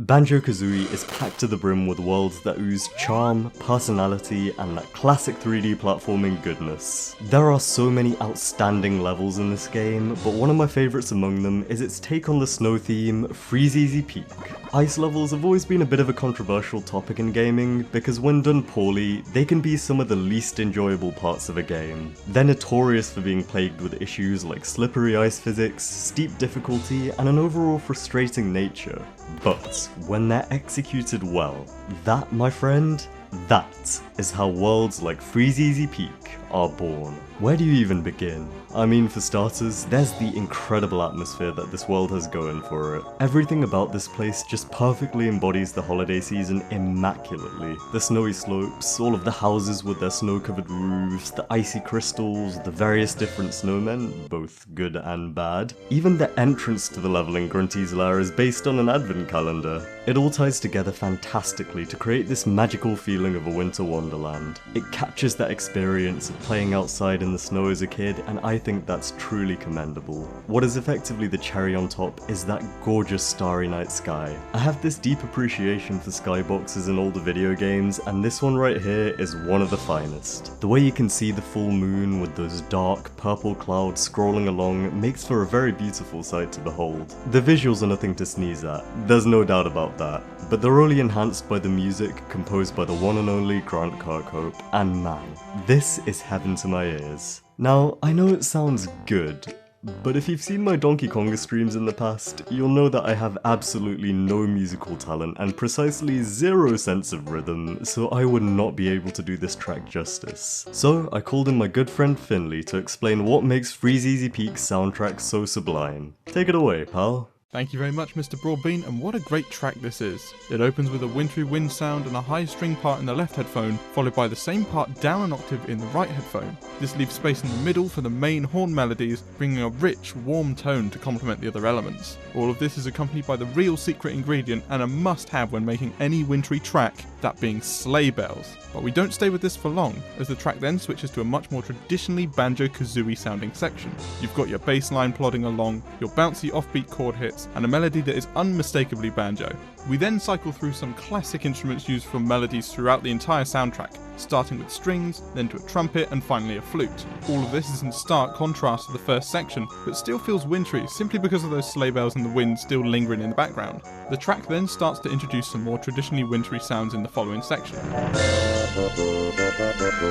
Banjo-Kazooie is packed to the brim with worlds that ooze charm, personality, and that classic 3D platforming goodness. There are so many outstanding levels in this game, but one of my favourites among them is its take on the snow theme, Freezeezy Peak. Ice levels have always been a bit of a controversial topic in gaming, because when done poorly, they can be some of the least enjoyable parts of a game. They're notorious for being plagued with issues like slippery ice physics, steep difficulty, and an overall frustrating nature. But when they're executed well, that, my friend, that is how worlds like Freezeezy Peak are born. Where do you even begin? I mean, for starters, there's the incredible atmosphere that this world has going for it. Everything about this place just perfectly embodies the holiday season immaculately. The snowy slopes, all of the houses with their snow-covered roofs, the icy crystals, the various different snowmen, both good and bad. Even the entrance to the level in Grunty's lair is based on an advent calendar. It all ties together fantastically to create this magical feeling of a winter wonderland. It captures that experience of playing outside in the snow as a kid, and I think that's truly commendable. What is effectively the cherry on top is that gorgeous starry night sky. I have this deep appreciation for skyboxes in older video games, and this one right here is one of the finest. The way you can see the full moon with those dark purple clouds scrolling along makes for a very beautiful sight to behold. The visuals are nothing to sneeze at, there's no doubt about that, but they're only enhanced by the music composed by the one and only Grant Kirkhope, and man, this is heaven to my ears. Now, I know it sounds good, but if you've seen my Donkey Konga streams in the past, you'll know that I have absolutely no musical talent and precisely zero sense of rhythm, so I would not be able to do this track justice. So I called in my good friend Finley to explain what makes Freezeezy Peak's soundtrack so sublime. Take it away, pal. Thank you very much, Mr. Broadbean, and what a great track this is. It opens with a wintry wind sound and a high string part in the left headphone, followed by the same part down an octave in the right headphone. This leaves space in the middle for the main horn melodies, bringing a rich, warm tone to complement the other elements. All of this is accompanied by the real secret ingredient and a must-have when making any wintry track, that being sleigh bells. But we don't stay with this for long, as the track then switches to a much more traditionally Banjo-Kazooie sounding section. You've got your bass line plodding along, your bouncy offbeat chord hits, and a melody that is unmistakably banjo. We then cycle through some classic instruments used for melodies throughout the entire soundtrack, starting with strings, then to a trumpet, and finally a flute. All of this is in stark contrast to the first section, but still feels wintry simply because of those sleigh bells and the wind still lingering in the background. The track then starts to introduce some more traditionally wintry sounds in the following section.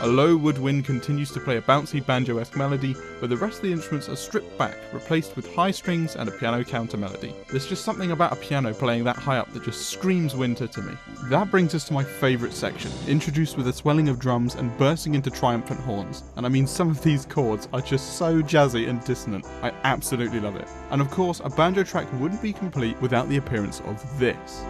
A low woodwind continues to play a bouncy banjo-esque melody, but the rest of the instruments are stripped back, replaced with high strings and a piano counter melody. There's just something about a piano playing that high up that just screams winter to me. That brings us to my favourite section, introduced with a swelling of drums and bursting into triumphant horns. And I mean, some of these chords are just so jazzy and dissonant. I absolutely love it. And of course, a banjo track wouldn't be complete without the appearance of this.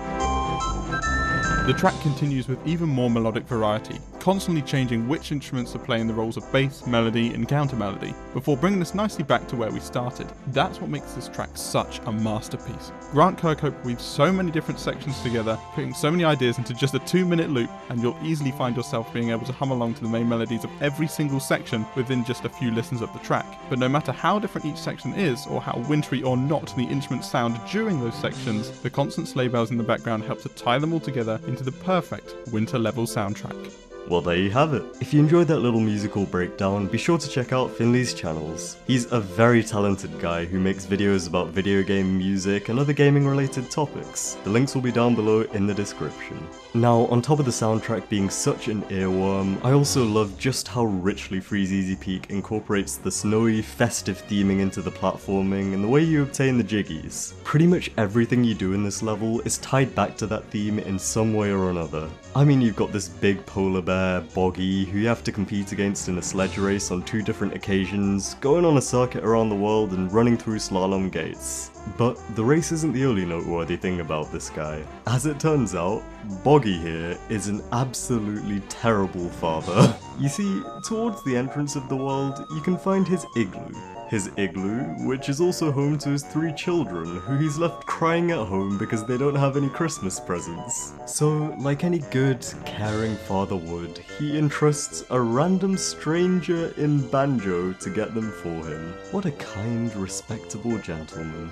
The track continues with even more melodic variety, constantly changing which instruments are playing the roles of bass, melody, and counter melody, before bringing us nicely back to where we started. That's what makes this track such a masterpiece. Grant Kirkhope weaves so many different sections together, putting so many ideas into just a 2-minute loop, and you'll easily find yourself being able to hum along to the main melodies of every single section within just a few listens of the track. But no matter how different each section is, or how wintry or not the instruments sound during those sections, the constant sleigh bells in the background help to tie them all together into the perfect winter level soundtrack. Well, there you have it. If you enjoyed that little musical breakdown, be sure to check out Finley's channels. He's a very talented guy who makes videos about video game music and other gaming related topics. The links will be down below in the description. Now, on top of the soundtrack being such an earworm, I also love just how richly Freezeezy Peak incorporates the snowy, festive theming into the platforming and the way you obtain the jiggies. Pretty much everything you do in this level is tied back to that theme in some way or another. I mean, you've got this big polar bear, Boggy, who you have to compete against in a sledge race on 2 different occasions, going on a circuit around the world and running through slalom gates. But the race isn't the only noteworthy thing about this guy. As it turns out, Boggy here is an absolutely terrible father. You see, towards the entrance of the world, you can find his igloo. his igloo, which is also home to his 3 children, who he's left crying at home because they don't have any Christmas presents. So, like any good, caring father would, he entrusts a random stranger in Banjo to get them for him. What a kind, respectable gentleman.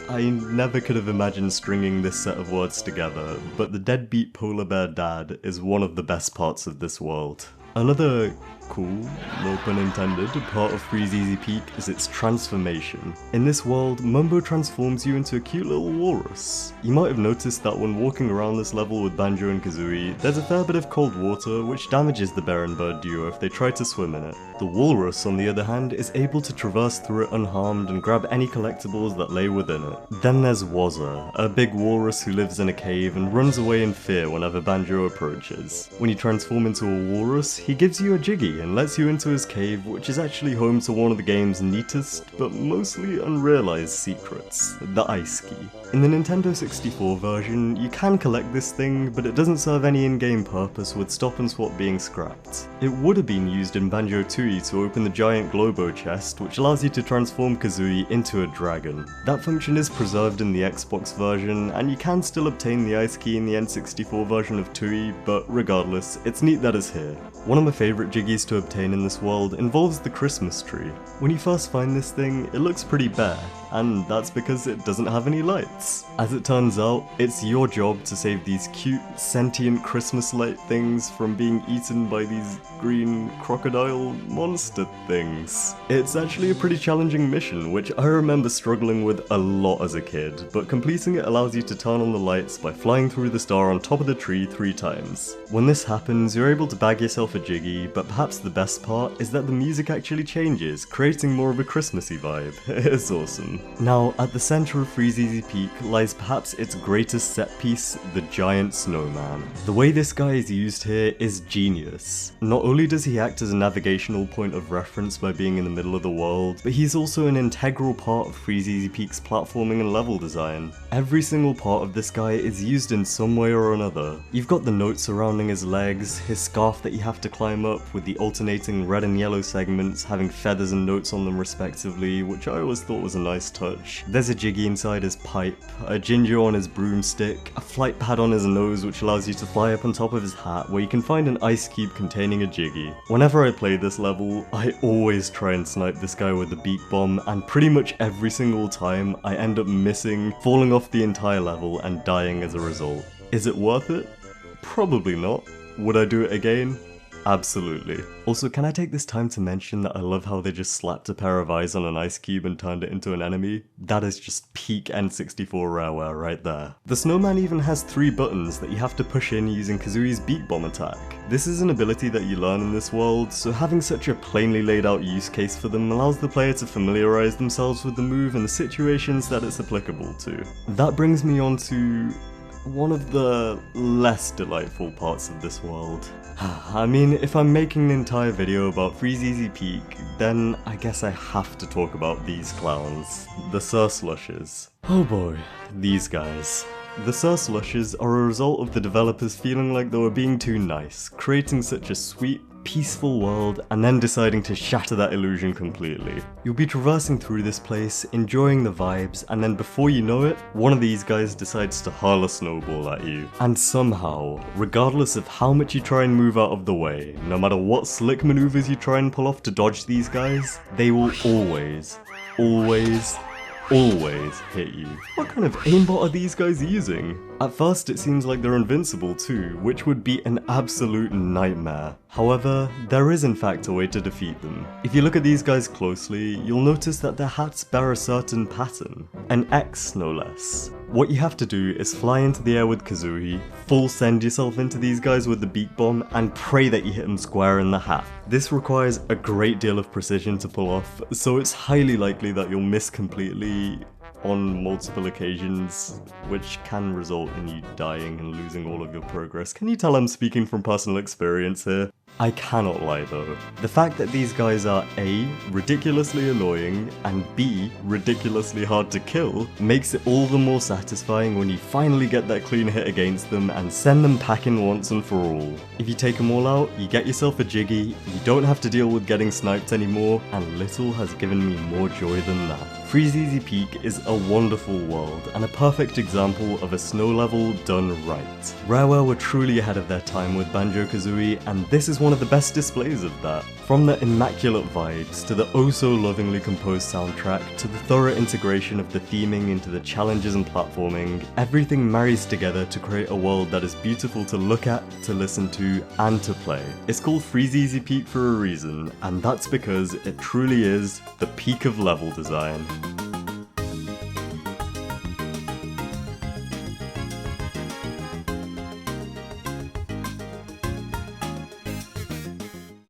I never could have imagined stringing this set of words together, but the deadbeat polar bear dad is one of the best parts of this world. Another cool, no pun intended, part of Freezeezy Peak is its transformation. In this world, Mumbo transforms you into a cute little walrus. You might have noticed that when walking around this level with Banjo and Kazooie, there's a fair bit of cold water which damages the bear and bird duo if they try to swim in it. The walrus, on the other hand, is able to traverse through it unharmed and grab any collectibles that lay within it. Then there's Wazza, a big walrus who lives in a cave and runs away in fear whenever Banjo approaches. When you transform into a walrus, he gives you a jiggy and lets you into his cave, which is actually home to one of the game's neatest but mostly unrealized secrets, the ice key. In the Nintendo 64 version, you can collect this thing, but it doesn't serve any in-game purpose with stop and swap being scrapped. It would have been used in Banjo-Tooie to open the giant Globo chest, which allows you to transform Kazooie into a dragon. That function is preserved in the Xbox version, and you can still obtain the ice key in the N64 version of Tooie, but regardless, it's neat that it's here. One of my favourite jiggies to obtain in this world involves the Christmas tree. When you first find this thing, it looks pretty bare, and that's because it doesn't have any lights. As it turns out, it's your job to save these cute, sentient Christmas light things from being eaten by these green crocodile monster things. It's actually a pretty challenging mission, which I remember struggling with a lot as a kid, but completing it allows you to turn on the lights by flying through the star on top of the tree 3 times. When this happens, you're able to bag yourself a jiggy, but perhaps the best part is that the music actually changes, creating more of a Christmassy vibe. It's awesome. Now, at the center of Freezeezy Peak lies perhaps its greatest set piece, the giant snowman. The way this guy is used here is genius. Not only does he act as a navigational point of reference by being in the middle of the world, but he's also an integral part of Freezeezy Peak's platforming and level design. Every single part of this guy is used in some way or another. You've got the note surrounding his legs, his scarf that you have to climb up with the alternating red and yellow segments having feathers and notes on them respectively, which I always thought was a nice touch. There's a jiggy inside his pipe, a ginger on his broomstick, a flight pad on his nose which allows you to fly up on top of his hat, where you can find an ice cube containing a jiggy. Whenever I play this level, I always try and snipe this guy with the beak bomb, and pretty much every single time I end up missing, falling off the entire level and dying as a result. Is it worth it? Probably not. Would I do it again? Absolutely. Also, can I take this time to mention that I love how they just slapped a pair of eyes on an ice cube and turned it into an enemy? That is just peak N64 rareware right there. The snowman even has 3 buttons that you have to push in using Kazooie's beak bomb attack. This is an ability that you learn in this world, so having such a plainly laid out use case for them allows the player to familiarize themselves with the move and the situations that it's applicable to. That brings me on to one of the less delightful parts of this world. I mean, if I'm making an entire video about Freezeezy Peak, then I guess I have to talk about these clowns, the Slushes. Oh boy, these guys. The Slushes are a result of the developers feeling like they were being too nice, creating such a sweet, peaceful world, and then deciding to shatter that illusion completely. You'll be traversing through this place, enjoying the vibes, and then before you know it, one of these guys decides to hurl a snowball at you. And somehow, regardless of how much you try and move out of the way, no matter what slick maneuvers you try and pull off to dodge these guys, they will always hit you. What kind of aimbot are these guys using? At first it seems like they're invincible too, which would be an absolute nightmare. However, there is in fact a way to defeat them. If you look at these guys closely, you'll notice that their hats bear a certain pattern. An X no less. What you have to do is fly into the air with Kazooie, full send yourself into these guys with the beak bomb, and pray that you hit them square in the hat. This requires a great deal of precision to pull off, so it's highly likely that you'll miss completely on multiple occasions, which can result in you dying and losing all of your progress. Can you tell I'm speaking from personal experience here? I cannot lie though. The fact that these guys are A, ridiculously annoying, and B, ridiculously hard to kill, makes it all the more satisfying when you finally get that clean hit against them and send them packing once and for all. If you take them all out, you get yourself a Jiggy, you don't have to deal with getting sniped anymore, and little has given me more joy than that. Freezeezy Peak is a wonderful world, and a perfect example of a snow level done right. Rareware were truly ahead of their time with Banjo-Kazooie, and this is one of the best displays of that. From the immaculate vibes, to the oh-so-lovingly composed soundtrack, to the thorough integration of the theming into the challenges and platforming, everything marries together to create a world that is beautiful to look at, to listen to, and to play. It's called Freezeezy Peak for a reason, and that's because it truly is the peak of level design.